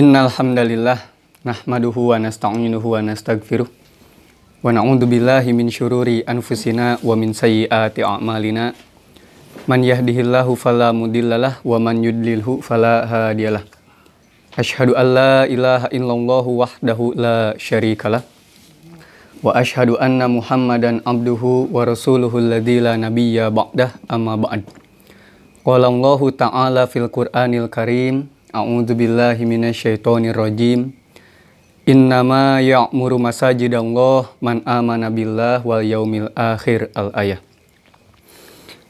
Innal hamdalillah nahmaduhu wa nasta'inuhu wa nastaghfiruh wa na'udzu billahi min syururi anfusina wa min sayyiati a'malina. Man yahdihillahu fala mudhillalah wa man yudlilhu fala hadiyalah. Asyhadu an la ilaha illallah wahdahu la syarikalah wa asyhadu anna Muhammadan abduhu wa rasuluhu alladzi la nabiyya ba'dah amma ba'd. Qala Allahu ta'ala fil Qur'anil Karim, a'udzu billahi minasyaitonir rajim. Innama ya'muru masajidallah man amana billah wal yaumil akhir al-ayah.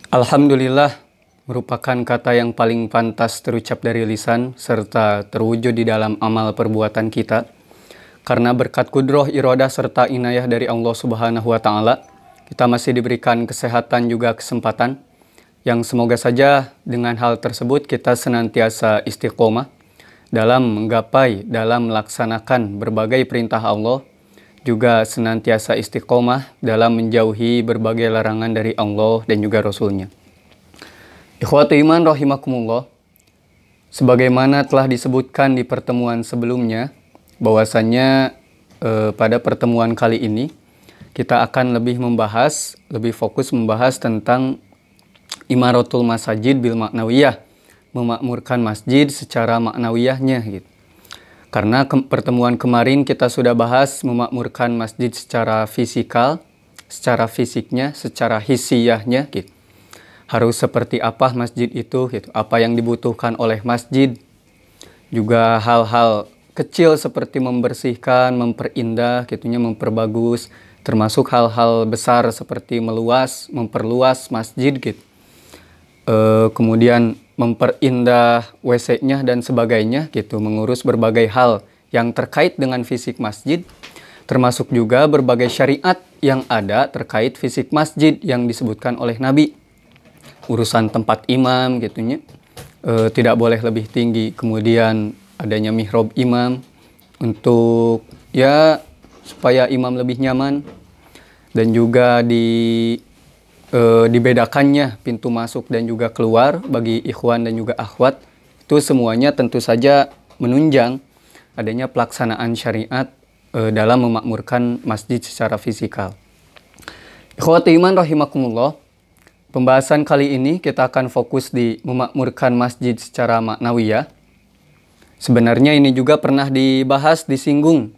Alhamdulillah merupakan kata yang paling pantas terucap dari lisan serta terwujud di dalam amal perbuatan kita. Karena berkat kudroh, iradah serta inayah dari Allah Subhanahu wa taala, kita masih diberikan kesehatan juga kesempatan yang semoga saja dengan hal tersebut kita senantiasa istiqomah dalam menggapai, dalam melaksanakan berbagai perintah Allah, juga senantiasa istiqomah dalam menjauhi berbagai larangan dari Allah dan juga Rasul-Nya. Ikhwatu iman rahimakumullah, sebagaimana telah disebutkan di pertemuan sebelumnya, bahwasannya pada pertemuan kali ini kita akan lebih fokus membahas tentang imaratul masajid bil maknawiyah, memakmurkan masjid secara maknawiyahnya gitu. Karena pertemuan kemarin kita sudah bahas memakmurkan masjid secara fisikal, secara fisiknya, secara hissiyahnya gitu. Harus seperti apa masjid itu gitu, apa yang dibutuhkan oleh masjid. Juga hal-hal kecil seperti membersihkan, memperindah gitunya, memperbagus, termasuk hal-hal besar seperti memperluas masjid gitu. Kemudian memperindah WC-nya dan sebagainya gitu, mengurus berbagai hal yang terkait dengan fisik masjid, termasuk juga berbagai syariat yang ada terkait fisik masjid yang disebutkan oleh Nabi. Urusan tempat imam gitunya, tidak boleh lebih tinggi, kemudian adanya mihrab imam untuk supaya imam lebih nyaman, dan juga dibedakannya pintu masuk dan juga keluar bagi ikhwan dan juga akhwat. Itu semuanya tentu saja menunjang adanya pelaksanaan syariat dalam memakmurkan masjid secara fisikal. Ikhwati iman rahimakumullah, pembahasan kali ini kita akan fokus di memakmurkan masjid secara maknawiyah. Sebenarnya ini juga pernah dibahas, disinggung,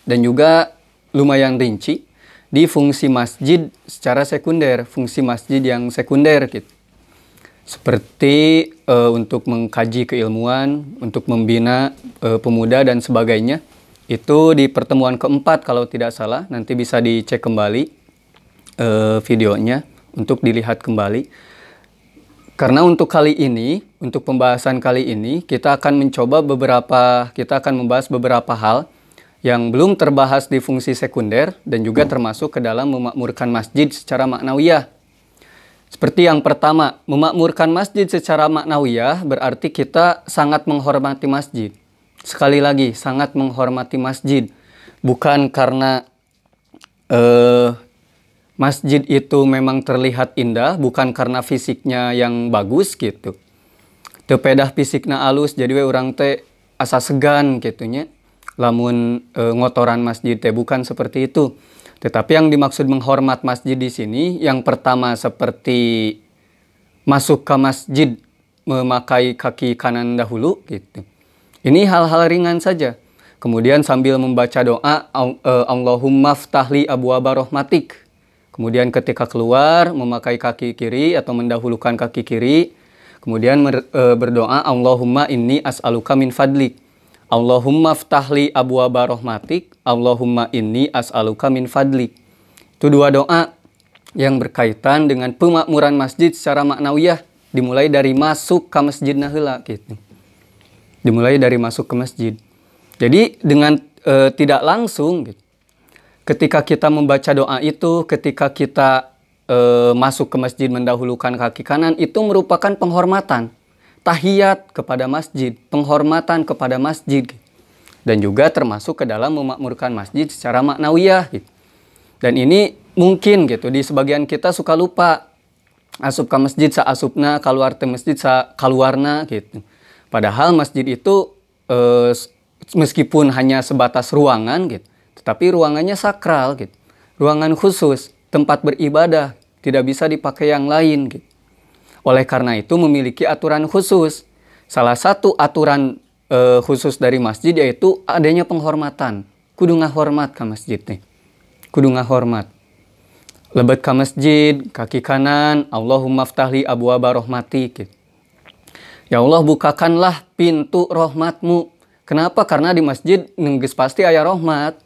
dan juga lumayan rinci di fungsi masjid secara sekunder, fungsi masjid yang sekunder gitu. Seperti untuk mengkaji keilmuan, untuk membina pemuda dan sebagainya. Itu di pertemuan keempat kalau tidak salah, nanti bisa dicek kembali videonya untuk dilihat kembali. Karena untuk kali ini, untuk pembahasan kali ini, kita akan membahas beberapa hal yang belum terbahas di fungsi sekunder dan juga termasuk ke dalam memakmurkan masjid secara maknawiyah. Seperti yang pertama, memakmurkan masjid secara maknawiyah berarti kita sangat menghormati masjid. Sekali lagi, sangat menghormati masjid. Bukan karena masjid itu memang terlihat indah, bukan karena fisiknya yang bagus gitu. Tepedah fisikna alus, jadi orang teh asa segan gitunya. Lamun ngotoran masjid teh, bukan seperti itu. Tetapi yang dimaksud menghormat masjid di sini, yang pertama seperti masuk ke masjid memakai kaki kanan dahulu gitu. Ini hal-hal ringan saja. Kemudian sambil membaca doa, Allahumma ftahli abwaaba rahmatik. Kemudian ketika keluar memakai kaki kiri atau mendahulukan kaki kiri. Kemudian berdoa, Allahumma inni as'aluka min fadlik. Allahumma ftahli abwaaba rahmatik, Allahumma inni as'aluka min fadlik. Itu dua doa yang berkaitan dengan pemakmuran masjid secara maknawiyah. Dimulai dari masuk ke masjid heula gitu. Dimulai dari masuk ke masjid. Jadi dengan tidak langsung gitu. Ketika kita membaca doa itu, ketika kita masuk ke masjid mendahulukan kaki kanan, itu merupakan penghormatan. Tahiyat kepada masjid, penghormatan kepada masjid, dan juga termasuk ke dalam memakmurkan masjid secara maknawiyah gitu. Dan ini mungkin gitu di sebagian kita suka lupa, asup ke masjid sa asupna, keluar ke masjid sa keluarna gitu. Padahal masjid itu meskipun hanya sebatas ruangan gitu, tetapi ruangannya sakral gitu. Ruangan khusus, tempat beribadah, tidak bisa dipakai yang lain gitu. Oleh karena itu memiliki aturan khusus. Salah satu aturan khusus dari masjid yaitu adanya penghormatan. Kudu ngahormat ka masjid nih. Kudu ngahormat. Lebet ka masjid, kaki kanan, Allahumma ftahli abwaaba rahmati gitu. Ya Allah, bukakanlah pintu rahmatmu. Kenapa? Karena di masjid geus pasti aya rahmat.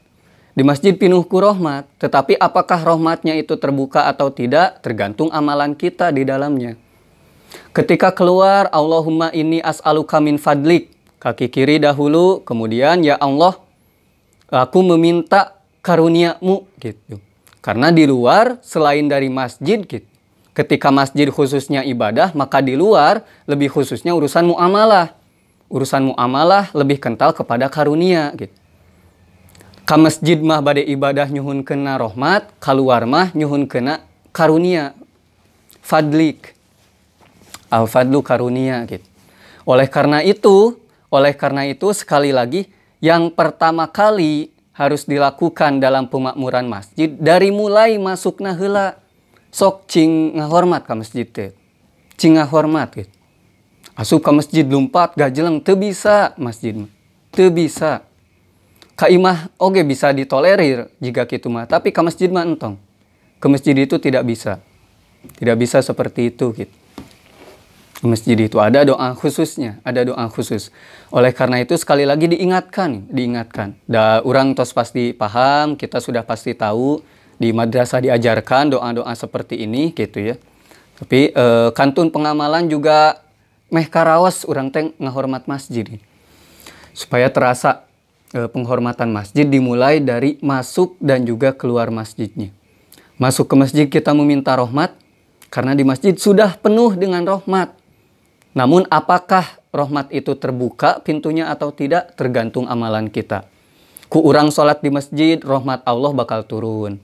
Di masjid pinuh ku rahmat. Tetapi apakah rahmatnya itu terbuka atau tidak, tergantung amalan kita di dalamnya. Ketika keluar, Allahumma inni as'aluka min fadlik. Kaki kiri dahulu, kemudian ya Allah, aku meminta karuniamu gitu. Karena di luar, selain dari masjid gitu. Ketika masjid khususnya ibadah, maka di luar lebih khususnya urusan muamalah. Urusan muamalah lebih kental kepada karunia gitu. Ka masjid mah bade ibadah nyuhun kena rahmat, keluar mah nyuhun kena karunia. Fadlik. Al-fadlu karunia gitu. Oleh karena itu sekali lagi yang pertama kali harus dilakukan dalam pemakmuran masjid dari mulai masukna heula. Sok cing ngahormat ka masjid teh. Cing ngahormat gitu. Asup ka masjid lumpat gajeleng teu bisa masjid mah. Teu bisa. Ka imah oge bisa ditolerir jika kitu mah, tapi ka masjid mah entong. Ke masjid itu tidak bisa. Tidak bisa seperti itu gitu. Ke masjid itu ada doa khususnya, ada doa khusus. Oleh karena itu sekali lagi diingatkan. Da urang tos pasti paham, kita sudah pasti tahu di madrasah diajarkan doa-doa seperti ini gitu ya. Tapi kantun pengamalan juga meh karaos urang teh ngahormat masjid. Supaya terasa penghormatan masjid dimulai dari masuk dan juga keluar masjidnya. Masuk ke masjid kita meminta rahmat karena di masjid sudah penuh dengan rahmat. Namun apakah rahmat itu terbuka pintunya atau tidak tergantung amalan kita. Ku urang sholat di masjid, rahmat Allah bakal turun.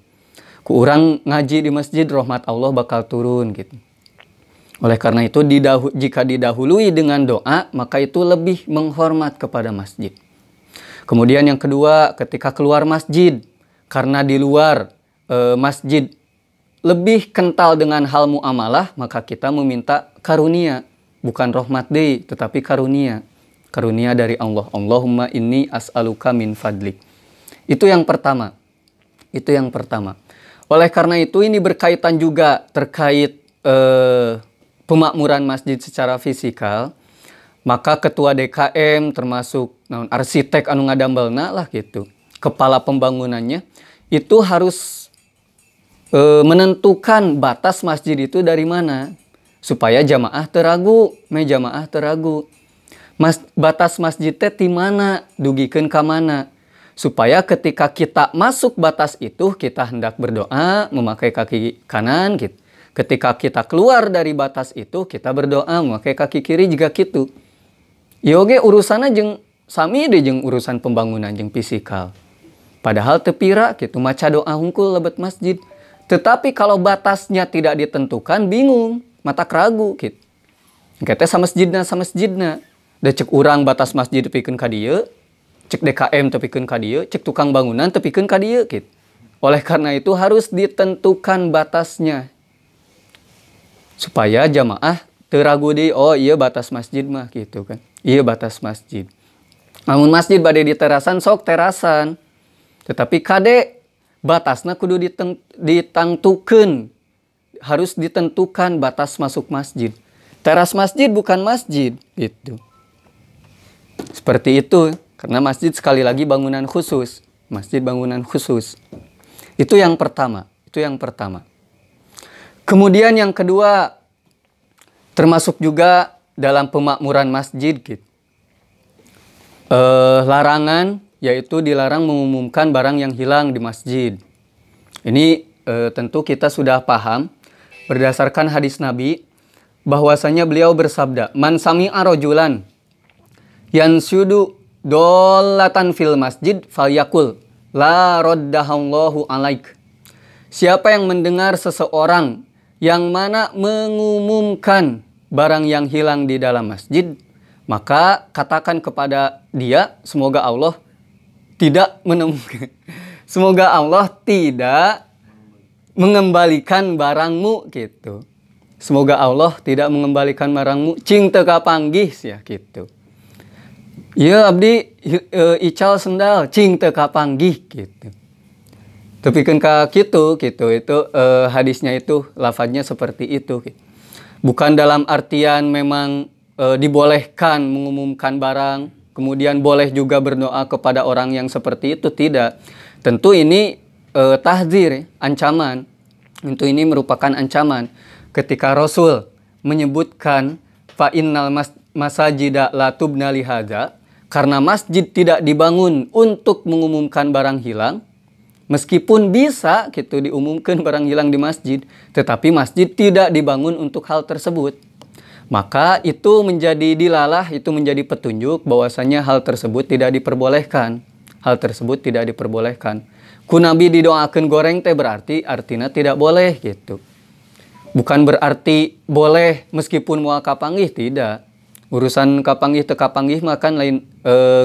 Ku urang ngaji di masjid, rahmat Allah bakal turun gitu. Oleh karena itu jika didahului dengan doa, maka itu lebih menghormat kepada masjid. Kemudian yang kedua, ketika keluar masjid, karena di luar masjid lebih kental dengan hal muamalah, maka kita meminta karunia. Bukan rahmat deui, tetapi karunia. Karunia dari Allah. Allahumma inni as'aluka min fadlik. Itu yang pertama. Oleh karena itu ini berkaitan juga terkait pemakmuran masjid secara fisikal. Maka ketua DKM termasuk arsitek anu ngadambelna lah gitu. Kepala pembangunannya itu harus menentukan batas masjid itu dari mana. Supaya jamaah teragu. Batas masjid teh di mana, dugikeun ka mana. Supaya ketika kita masuk batas itu, kita hendak berdoa, memakai kaki kanan gitu. Ketika kita keluar dari batas itu, kita berdoa, memakai kaki kiri juga gitu. Yoge urusanna jeung sami deh jeung urusan pembangunan jeung fisikal. Padahal tepira gitu, maca doa hungkul lebet masjid. Tetapi kalau batasnya tidak ditentukan, bingung. Mata keragu gitu. Kita sama masjidna. Da cek urang batas masjid tepikeun ka dieu, cek DKM tepikeun ka dieu, cek tukang bangunan tepikeun ka dieu gitu. Oleh karena itu harus ditentukan batasnya. Supaya jamaah teu ragu deui, oh iya batas masjid mah gitu kan. Iya batas masjid. Namun masjid bade di terasan sok terasan. Tetapi kade batasna kudu ditangtukeun. Harus ditentukan batas masuk masjid. Teras masjid bukan masjid gitu. Seperti itu, karena masjid sekali lagi bangunan khusus. Masjid bangunan khusus. Itu yang pertama. Kemudian yang kedua, termasuk juga dalam pemakmuran masjid gitu. Larangan, yaitu dilarang mengumumkan barang yang hilang di masjid. Ini tentu kita sudah paham. Berdasarkan hadis Nabi, bahwasanya beliau bersabda, Man sami'a rajulan yansyudu dollatan fil masjid falyakul la raddahallahu alaik. Siapa yang mendengar seseorang yang mana mengumumkan barang yang hilang di dalam masjid, maka katakan kepada dia, semoga Allah tidak menemukan, semoga Allah tidak mengembalikan barangmu gitu. Semoga Allah tidak mengembalikan barangmu cing teka panggih ya gitu. Ya abdi ical sendal cing teka panggih gitu. Tapi kan gitu itu hadisnya itu lafadznya seperti itu. Bukan dalam artian memang dibolehkan mengumumkan barang, kemudian boleh juga berdoa kepada orang yang seperti itu, tidak. Tentu ini tahdzir, ancaman. Tentu ini merupakan ancaman. Ketika Rasul menyebutkan fa innal masajida la tubna lihadza, karena masjid tidak dibangun untuk mengumumkan barang hilang, meskipun bisa gitu diumumkan barang hilang di masjid, tetapi masjid tidak dibangun untuk hal tersebut. Maka itu menjadi dilalah, itu menjadi petunjuk bahwasanya hal tersebut tidak diperbolehkan. Hal tersebut tidak diperbolehkan. Ku Nabi didoakan goreng teh berarti artinya tidak boleh gitu. Bukan berarti boleh meskipun mau kapanggih, tidak. Urusan kapanggih teu kapanggih mah kan lain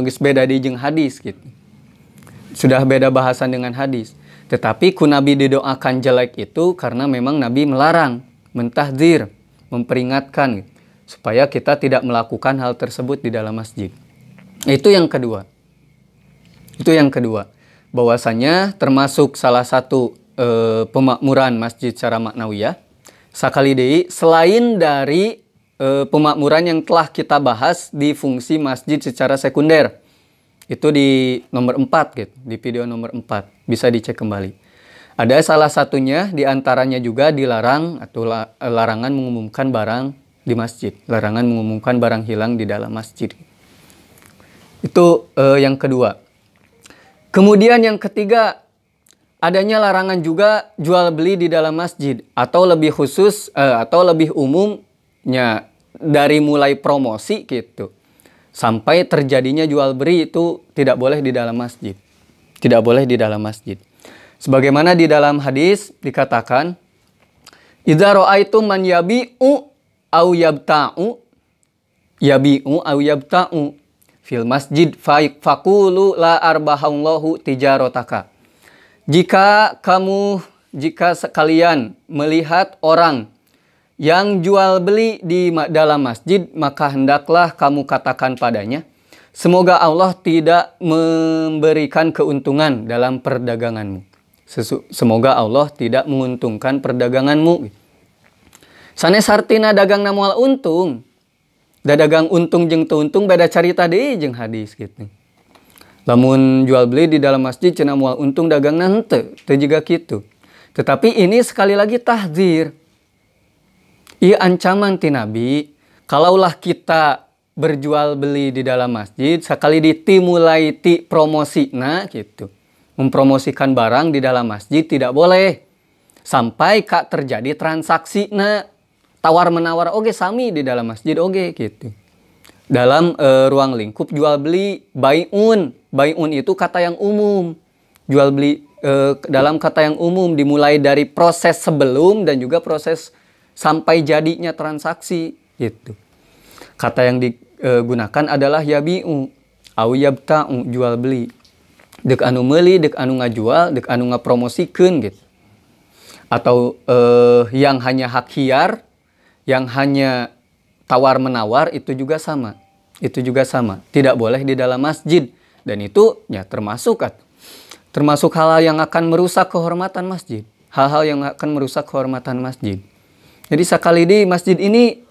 geus beda di jeung hadis gitu. Sudah beda bahasan dengan hadis. Tetapi ku Nabi didoakan jelek itu karena memang Nabi melarang, mentahdzir, memperingatkan gitu, supaya kita tidak melakukan hal tersebut di dalam masjid. Itu yang kedua. Itu yang kedua. Bahwasanya termasuk salah satu pemakmuran masjid secara maknawiyah. Sakali deui selain dari pemakmuran yang telah kita bahas di fungsi masjid secara sekunder. Itu di nomor 4 gitu, di video nomor 4. Bisa dicek kembali. Ada salah satunya diantaranya juga dilarang atau larangan mengumumkan barang di masjid. Larangan mengumumkan barang hilang di dalam masjid. Itu yang kedua. Kemudian yang ketiga, adanya larangan juga jual beli di dalam masjid. Atau lebih khusus, atau lebih umumnya dari mulai promosi gitu. Sampai terjadinya jual beli itu tidak boleh di dalam masjid. Tidak boleh di dalam masjid. Sebagaimana di dalam hadis dikatakan, idza ra'aitum man yabi'u au yabta'u fil masjid faqulu la arbahallahu tijarataka. Jika sekalian melihat orang yang jual beli di dalam masjid, maka hendaklah kamu katakan padanya, semoga Allah tidak memberikan keuntungan dalam perdaganganmu. Semoga Allah tidak menguntungkan perdaganganmu. Sanes hartina dagang moal untung. Dagang untung jeung teu untung beda carita deui jeung hadis gitu. Lamun jual beli di dalam masjid cenah moal untung dagangna henteu, teu jiga kitu. Tetapi ini sekali lagi tahdzir. Iya ancaman ti Nabi, kalaulah kita berjual beli di dalam masjid, sekali mulai ti promosina gitu. Mempromosikan barang di dalam masjid tidak boleh. Sampai kak terjadi transaksi tawar menawar oge sami di dalam masjid oge gitu. Dalam ruang lingkup jual beli bai'un. Bai'un itu kata yang umum. Jual beli dalam kata yang umum dimulai dari proses sebelum dan juga proses sampai jadinya transaksi gitu. Kata yang digunakan adalah yabi'u au yabta'u, jual beli. Dek anu meuli, dek anu ngajual, dek anu ngapromosikeun gitu. Atau yang hanya hak hiar, yang hanya tawar menawar itu juga sama. Itu juga sama. Tidak boleh di dalam masjid, dan itu ya termasuk hal-hal yang akan merusak kehormatan masjid. Hal-hal yang akan merusak kehormatan masjid. Jadi sekali di masjid ini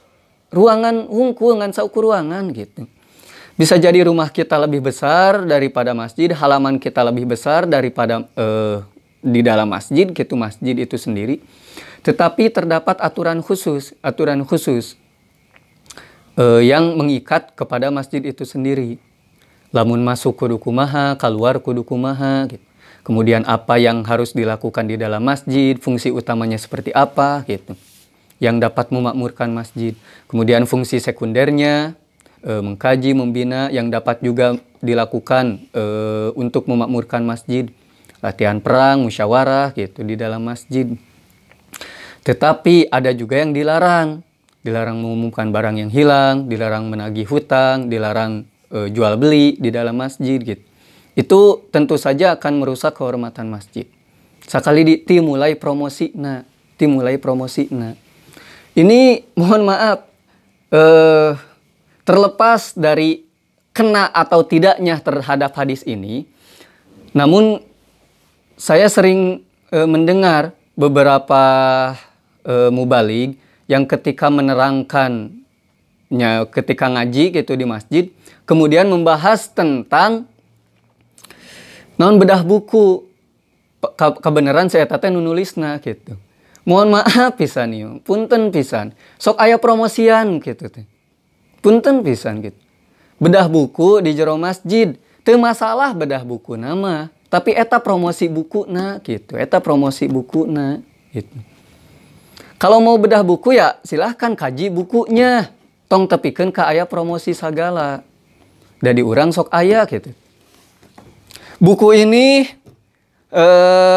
ruangan hungkul ngan saukur ruangan gitu. Bisa jadi rumah kita lebih besar daripada masjid, halaman kita lebih besar daripada di dalam masjid gitu, masjid itu sendiri. Tetapi terdapat aturan khusus yang mengikat kepada masjid itu sendiri. Lamun masuk kudu kumaha, keluar kudu kumaha gitu. Kemudian apa yang harus dilakukan di dalam masjid, fungsi utamanya seperti apa gitu, yang dapat memakmurkan masjid. Kemudian fungsi sekundernya, mengkaji, membina, yang dapat juga dilakukan untuk memakmurkan masjid. Latihan perang, musyawarah gitu di dalam masjid. Tetapi ada juga yang dilarang. dilarang mengumumkan barang yang hilang, dilarang menagih hutang, dilarang jual beli di dalam masjid gitu. Itu tentu saja akan merusak kehormatan masjid. Sekali dimulai promosina. Ini mohon maaf, terlepas dari kena atau tidaknya terhadap hadis ini, namun saya sering mendengar beberapa mubalig yang ketika menerangkannya ketika ngaji gitu di masjid, kemudian membahas tentang naon bedah buku. Kebenaran saya tata nulisna gitu. Mohon maaf pisan ieu, punten pisan. Sok aya promosian gitu teh. Punten pisan gitu. Bedah buku di jero masjid, teu masalah bedah buku nama, tapi eta promosi bukuna gitu. Eta promosi bukuna gitu. Kalau mau bedah buku ya silahkan kaji bukunya. Tong tepikeun ka aya promosi sagala. Dari urang sok aya gitu. Buku ini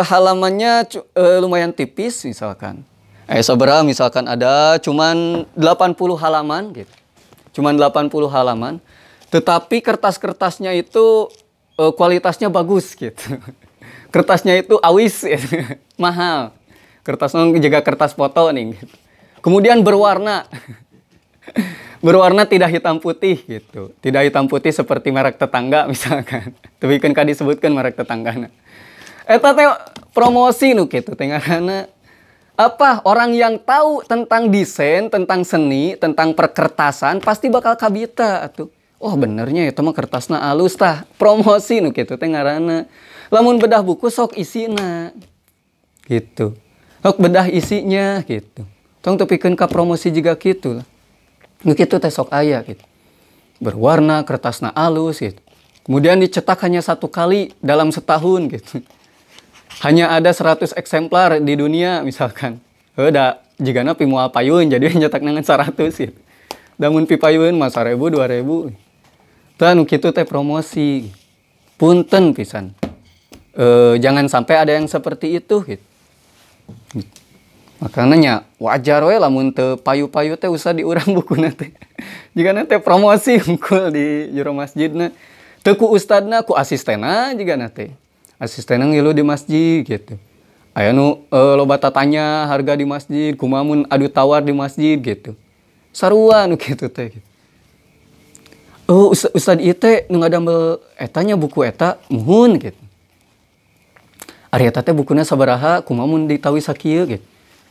halamannya lumayan tipis misalkan. Sabaraha misalkan ada cuman 80 halaman gitu. Cuman 80 halaman. Tetapi kertas-kertasnya itu kualitasnya bagus gitu. Kertasnya itu awis gitu. Mahal. Kertasnya juga kertas foto nih gitu. Kemudian berwarna. Berwarna tidak hitam putih gitu. Tidak hitam putih seperti merek tetangga misalkan. Tapi kan disebutkan merek tetangga. Eta teh promosi nu kitu teh ngaranna apa? Orang yang tahu tentang desain, tentang seni, tentang perkertasan pasti bakal kabita atuh. Oh benernya itu mah kertasna alus tah. Promosi nu kitu teh ngaranna. Lamun bedah buku sok isina. Gitu. Sok bedah isinya gitu. Tong tepikeun ka promosi juga kitu lah. Nu kitu teh sok aya gitu. Berwarna, kertasna alus gitu. Kemudian dicetak hanya 1 kali dalam setahun gitu. Hanya ada 100 eksemplar di dunia misalkan. Udah jigana pi moal payun jadi nyetak nangan 100 gitu. Damun pi payun mah 1000 2000. Tah nu kitu teh promosi. Punten pisan. Jangan sampai ada yang seperti itu gitu. Makanya wajar we lamun teu payu-payu teh usah diurang bukuna teh. Jigana teh promosi hungkul di jero masjidna. Teu ku ustadna, ku asistenna jigana teh. Asistenna ngilu di masjid gitu. Aya nu loba tatanya harga di masjid, kumaha mun adu tawar di masjid gitu. Sarua nu kitu teh. Oh, ustad ieu teh nu ngadamel etanya buku eta muhun gitu. Ari eta teh bukuna sabaraha, kumaha mun ditawi sakieu gitu.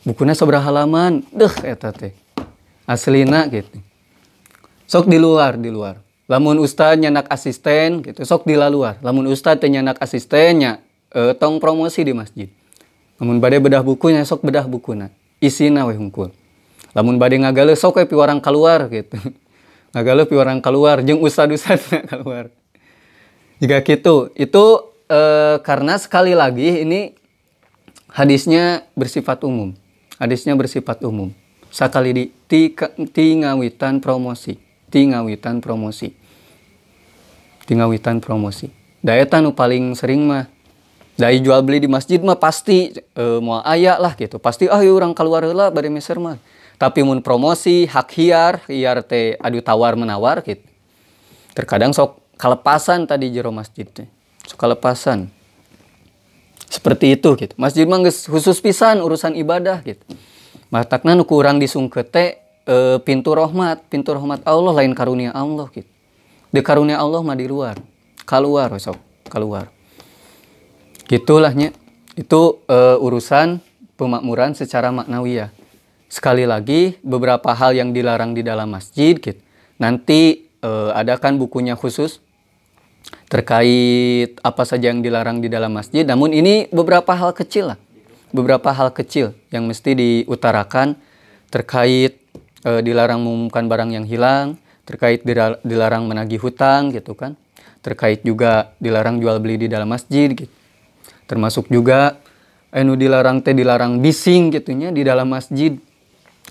Bukuna sabaraha halaman, eta teh. Aslina gitu. Sok di luar. Lamun ustad nyanak asisten gitu, sok di luar. Lamun ustad teh nyanak asistennya, tong promosi di masjid. Lamun bade bedah bukunya, sok bedah bukuna. Isina we hungkul. Lamun bade ngagaleuk sok we piwarang keluar gitu. Ngagaleuk piwarang keluar jeung ustad-ustadna keluar. Jika gitu, itu karena sekali lagi ini hadisnya bersifat umum. Hadisnya bersifat umum. Sakali di ngawitan promosi. Tingawitan promosi. Daya nu paling sering mah dai jual beli di masjid mah pasti moal aya lah gitu. Pasti urang keluar heula bade meser mah. Tapi mun promosi hak hiar teh adu tawar menawar gitu. Terkadang sok kalepasan tadi jero masjid teh. Sok kalepasan. Seperti itu gitu. Masjid mah geus khusus pisan urusan ibadah gitu. Matakna nu kurang disungkeut teh pintu rahmat Allah lain karunia Allah gitu. Di karunia Allah mah di luar. Keluar sok, keluar. Gitulahnya. Itu urusan pemakmuran secara maknawiyah. Sekali lagi beberapa hal yang dilarang di dalam masjid gitu. Nanti adakan bukunya khusus terkait apa saja yang dilarang di dalam masjid. Namun ini beberapa hal kecil lah. Beberapa hal kecil yang mesti diutarakan terkait dilarang mengumumkan barang yang hilang, terkait dilarang menagih hutang gitu kan. Terkait juga dilarang jual beli di dalam masjid gitu. Termasuk juga dilarang bising gitunya di dalam masjid.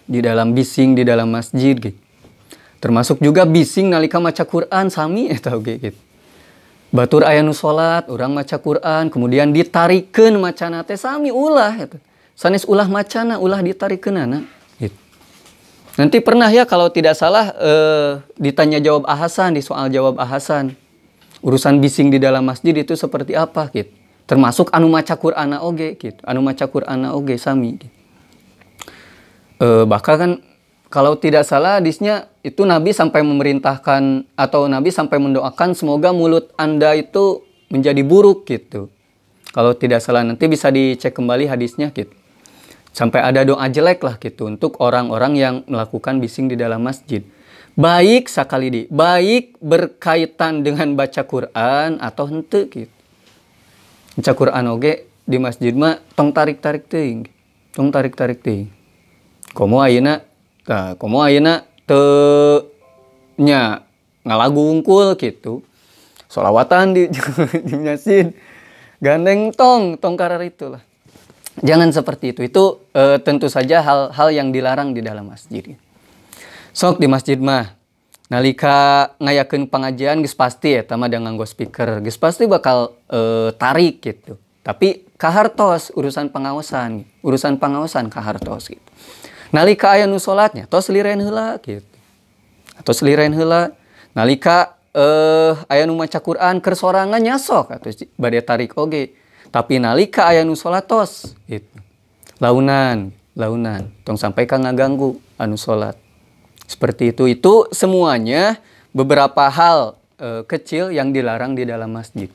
Di dalam masjid gitu. Termasuk juga bising nalika maca Quran sami eta oge gitu. Batur aya nu salat, urang maca Quran, kemudian ditarikeun macana teh sami ulah eta. Sanes ulah macana, ulah ditarikeunana gitu. Nanti pernah ya kalau tidak salah ditanya jawab ahasan, di soal jawab ahasan. Urusan bising di dalam masjid itu seperti apa gitu. Termasuk anu maca Qur'ana oge gitu. Anu maca Qur'ana oge sami gitu. Bahkan kan kalau tidak salah hadisnya itu Nabi sampai memerintahkan atau Nabi sampai mendoakan semoga mulut Anda itu menjadi buruk gitu. Kalau tidak salah nanti bisa dicek kembali hadisnya gitu. Sampai ada doa jelek lah gitu untuk orang-orang yang melakukan bising di dalam masjid. Baik sekali di, baik berkaitan dengan baca Quran atau henteu gitu. Baca Quran oge di masjid mah tong tarik-tarik teuing. Tong tarik-tarik teuing. Komo ayeuna teu nya ngalagu unggul gitu. Sholawatan di masjid. Gandeng tong karar itulah. Jangan seperti itu. Itu tentu saja hal-hal yang dilarang di dalam masjid. Sok di masjid mah nalika ngayakeun pengajian geus pasti eta mah da nganggo speaker. Geus pasti bakal tarik gitu. Tapi kahartos urusan pengawasan kahartos gitu. Nalika aya nu salatnya tos lireun heula gitu. Tos lireun heula. Nalika aya nu maca Quran keur sorangan nya sok atuh bade tarik oge. Tapi nalika aya nu salat tos gitu. Launan tong sampai ka ngaganggu anu salat. Seperti itu semuanya beberapa hal kecil yang dilarang di dalam masjid.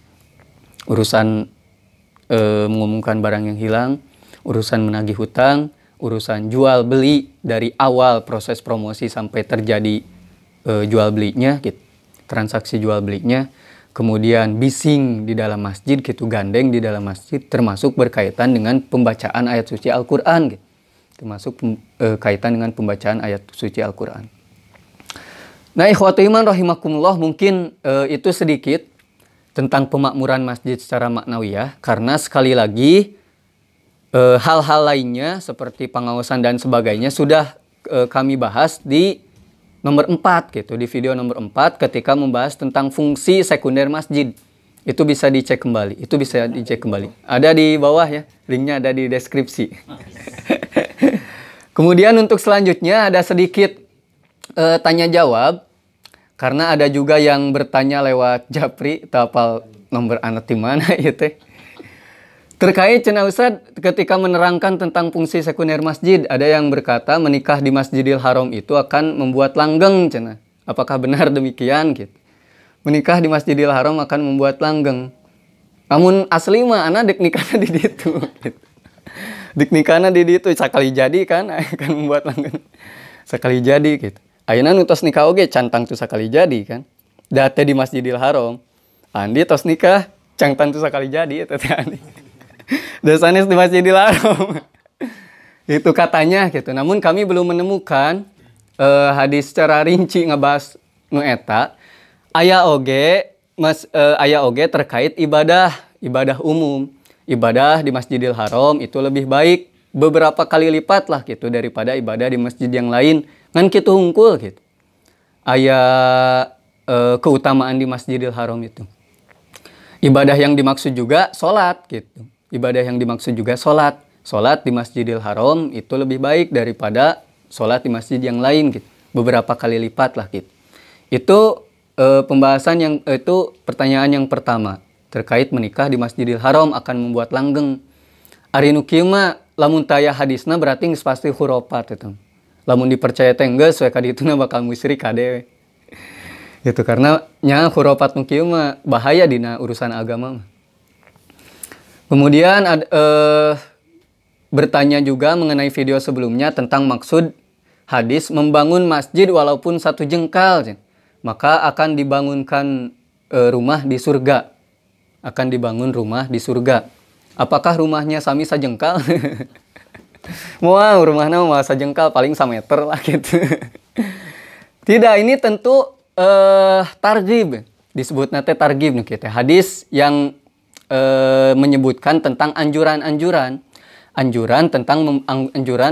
Urusan mengumumkan barang yang hilang, urusan menagih hutang, urusan jual beli dari awal proses promosi sampai terjadi jual belinya gitu. Transaksi jual belinya. Kemudian bising di dalam masjid gitu, gandeng di dalam masjid, termasuk berkaitan dengan pembacaan ayat suci Al-Quran gitu. Termasuk kaitan dengan pembacaan ayat suci Al-Quran. Nah ikhwati iman rahimakumullah, mungkin itu sedikit tentang pemakmuran masjid secara maknawiyah. Karena sekali lagi hal-hal lainnya seperti pengawasan dan sebagainya sudah kami bahas di nomor 4 gitu, di video nomor 4 ketika membahas tentang fungsi sekunder masjid. Itu bisa dicek kembali. Ada di bawah ya, linknya ada di deskripsi. Kemudian untuk selanjutnya ada sedikit tanya jawab. Karena ada juga yang bertanya lewat Japri, tapal nomor anak di mana gitu. Terkait cenah Ustaz ketika menerangkan tentang fungsi sekunder masjid, ada yang berkata menikah di Masjidil Haram itu akan membuat langgeng cenah. Apakah benar demikian gitu? Menikah di Masjidil Haram akan membuat langgeng. Namun asli mah ana dek nikahna di ditu gitu. Dek nikahna di ditu sakali jadi kan akan membuat langgeng. Sakali jadi gitu. Ayeuna nu tos nikah oge cantang tuh sakali jadi kan. Da teh di Masjidil Haram. Andi tos nikah cantang tuh sakali jadi eta teh Andi. Dasanes di Masjidil Haram. Itu katanya gitu. Namun kami belum menemukan hadis secara rinci ngebahas nu eta. Aya oge terkait ibadah umum. Ibadah di Masjidil Haram itu lebih baik beberapa kali lipat lah gitu daripada ibadah di masjid yang lain. Ngan kitu hungkul gitu. Aya keutamaan di Masjidil Haram itu. Ibadah yang dimaksud juga sholat gitu. Ibadah yang dimaksud juga sholat. Sholat di Masjidil Haram itu lebih baik daripada sholat di masjid yang lain gitu. Beberapa kali lipat lah gitu. Itu pertanyaan yang pertama. Terkait menikah di Masjidil Haram akan membuat langgeng. Ari nu kieu mah lamun taya hadisna berarti geus pasti khurafat itu. Lamun dipercaya teh geus we ka dituna bakal musyrik kade. Gitu karena nya khurafat nu kieu mah bahaya dina urusan agama mah. Kemudian bertanya juga mengenai video sebelumnya tentang maksud hadis membangun masjid walaupun 1 jengkal. Maka akan dibangunkan rumah di surga. Akan dibangun rumah di surga. Apakah rumahnya sami sajengkal? Wow, rumahnya mau sajengkal paling 1 meter lah gitu. Tidak, ini tentu targhib. Disebutnya teh targhib nih kita. Hadis yang menyebutkan tentang anjuran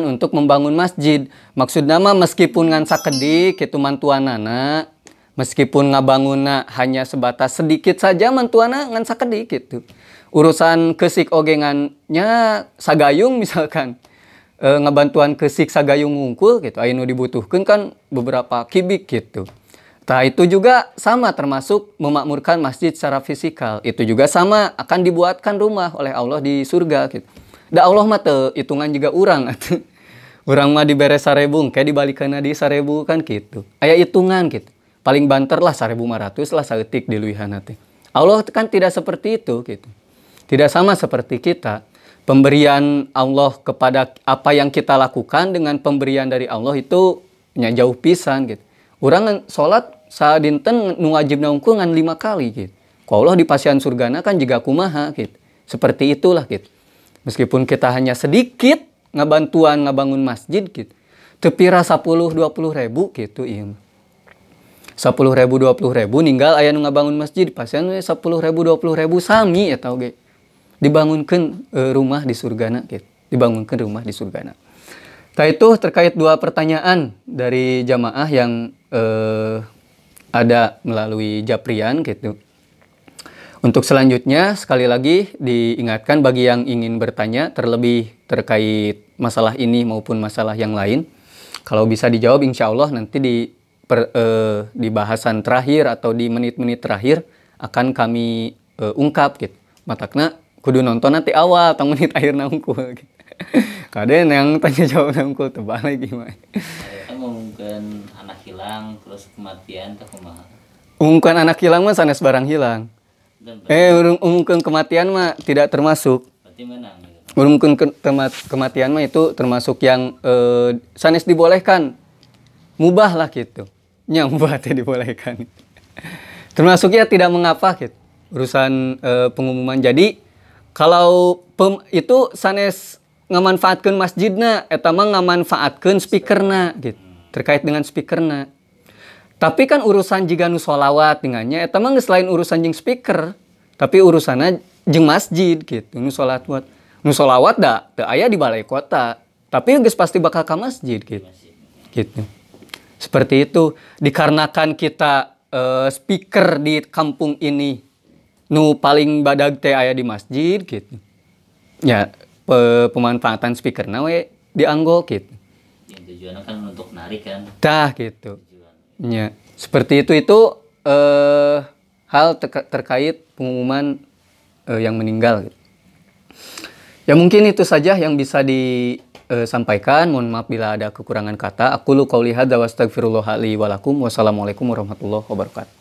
untuk membangun masjid. Maksudnya mah meskipun ngan sakedik kitu mantuanana, meskipun ngabangunna hanya sebatas sedikit saja mantuana ngan sakedik gitu. Urusan kesik oge ngannya sagayung misalkan. ngabantuan ke siksa gayung ngungkul gitu, anu dibutuhkan kan beberapa kibik gitu. Nah itu juga sama termasuk memakmurkan masjid secara fisikal. Itu juga sama akan dibuatkan rumah oleh Allah di surga gitu. Da Allah mah teu hitungan juga urang atuh. Urang mah dibere 1.000 kayak dibalikanna di 1.000 kan gitu. Aya hitungan gitu. Paling banter lah 1.500 lah saeutik diluihanna teh. Allah kan tidak seperti itu gitu. Tidak sama seperti kita. Pemberian Allah kepada apa yang kita lakukan dengan pemberian dari Allah itu nya jauh pisan gitu. Urang salat sadinten nu wajibna unggul ngan 5 kali gitu. Ku Allah di pasian surgana kan juga kumaha gitu. Seperti itulah gitu. Meskipun kita hanya sedikit ngabantuan ngabangun masjid gitu. Teu pira 10-20 ribu gitu ieu. 10.000 20.000 ninggal aya nu ngabangun masjid pasian 10.000 20.000 sami eta oge. Dibangunkeun rumah di surgana gitu. Dibangunkeun rumah di surgana. Nah itu terkait 2 pertanyaan dari jamaah yang ada melalui Japrian gitu. Untuk selanjutnya sekali lagi diingatkan bagi yang ingin bertanya terlebih terkait masalah ini maupun masalah yang lain. Kalau bisa dijawab insya Allah nanti di bahasan terakhir atau di menit-menit terakhir akan kami ungkap gitu. Matakna kudu nonton nanti awal atau menit akhir nangkul gitu. Kaden yang tanya jawab nangkul tebal lagi mah. Mungkin anak hilang terus kematian atau kumaha? Umumkan anak hilang mah sanes barang hilang. Umumkan kematian mah tidak termasuk. Berarti menang gitu. Umumkan kematian mah itu termasuk yang sanes dibolehkan. Mubah lah gitu. Nya mubah teh dibolehkan. Termasuk ya tidak mengapa gitu. Urusan pengumuman. Jadi kalau itu sanes ngamanfaatkeun masjidna eta mah ngamanfaatkeun speakerna gitu. Terkait dengan speakerna. Tapi kan urusan jika nu sholawat dengannya eta mah geus lain urusan jeung speaker. Tapi urusanna jeung masjid gitu. Nu sholawat. Nu sholawat da teu aya di balai kota. Tapi geus pasti bakal ka masjid gitu. Gitu. Seperti itu. Dikarenakan kita speaker di kampung ini nu paling badag teh aya di masjid gitu. Ya, pemanfaatan speakerna we dianggo gitu. Yang tujuannya kan untuk narik kan. Dah gitu. Ya, seperti itu hal terkait pengumuman yang meninggal gitu. Ya mungkin itu saja yang bisa disampaikan. Mohon maaf bila ada kekurangan kata. Aqulu qouli hadza wa astaghfirullah li wa lakum. Wassalamualaikum warahmatullahi wabarakatuh.